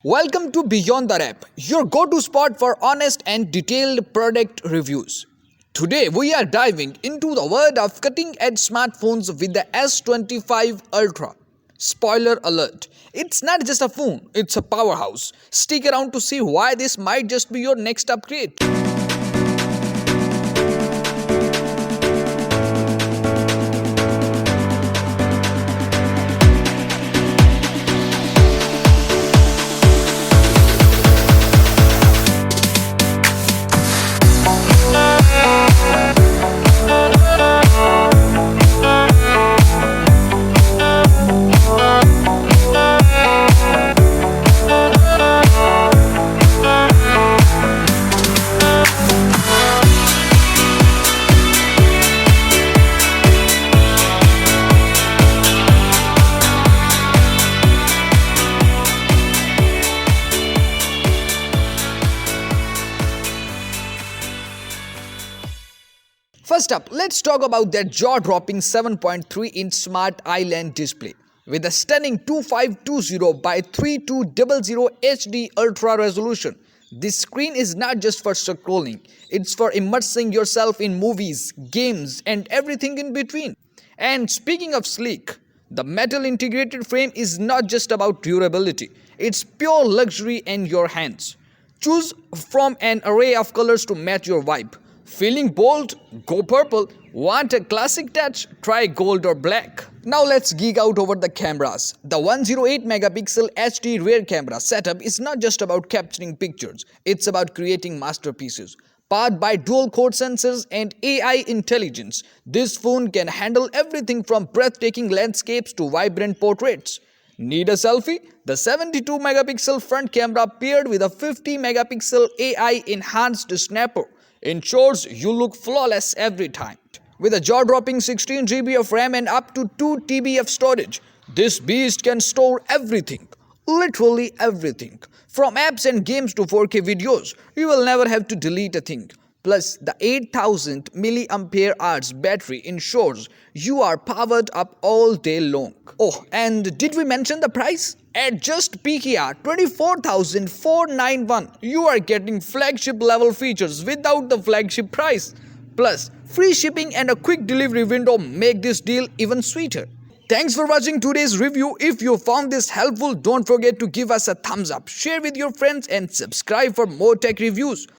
Welcome to Beyond the Wrap, your go-to spot for honest and detailed product reviews. Today we are diving into the world of cutting-edge smartphones with the S25 Ultra. Spoiler alert, it's not just a phone, it's a powerhouse. Stick around to see why this might just be your next upgrade. First up, let's talk about that jaw-dropping 7.3-inch Smart Island display. With a stunning 2520 by 3200 HD Ultra resolution, this screen is not just for scrolling, it's for immersing yourself in movies, games, and everything in between. And speaking of sleek, the metal integrated frame is not just about durability, it's pure luxury in your hands. Choose from an array of colors to match your vibe. Feeling bold? Go purple. Want a classic touch? Try gold or black. Now let's geek out over the cameras. The 108 megapixel HD rear camera setup is not just about capturing pictures, it's about creating masterpieces. Powered by dual-core sensors and AI intelligence, this phone can handle everything from breathtaking landscapes to vibrant portraits. Need a selfie? The 72 megapixel front camera paired with a 50 megapixel AI enhanced snapper ensures you look flawless every time. With a jaw-dropping 16 GB of RAM and up to 2 TB of storage, this beast can store everything, literally everything. From apps and games to 4K videos, you will never have to delete a thing. Plus, the 8000 mAh battery ensures you are powered up all day long. Oh, and did we mention the price? At just PKR 24,491, you are getting flagship level features without the flagship price. Plus, free shipping and a quick delivery window make this deal even sweeter. Thanks for watching today's review. If you found this helpful, don't forget to give us a thumbs up, share with your friends and subscribe for more tech reviews.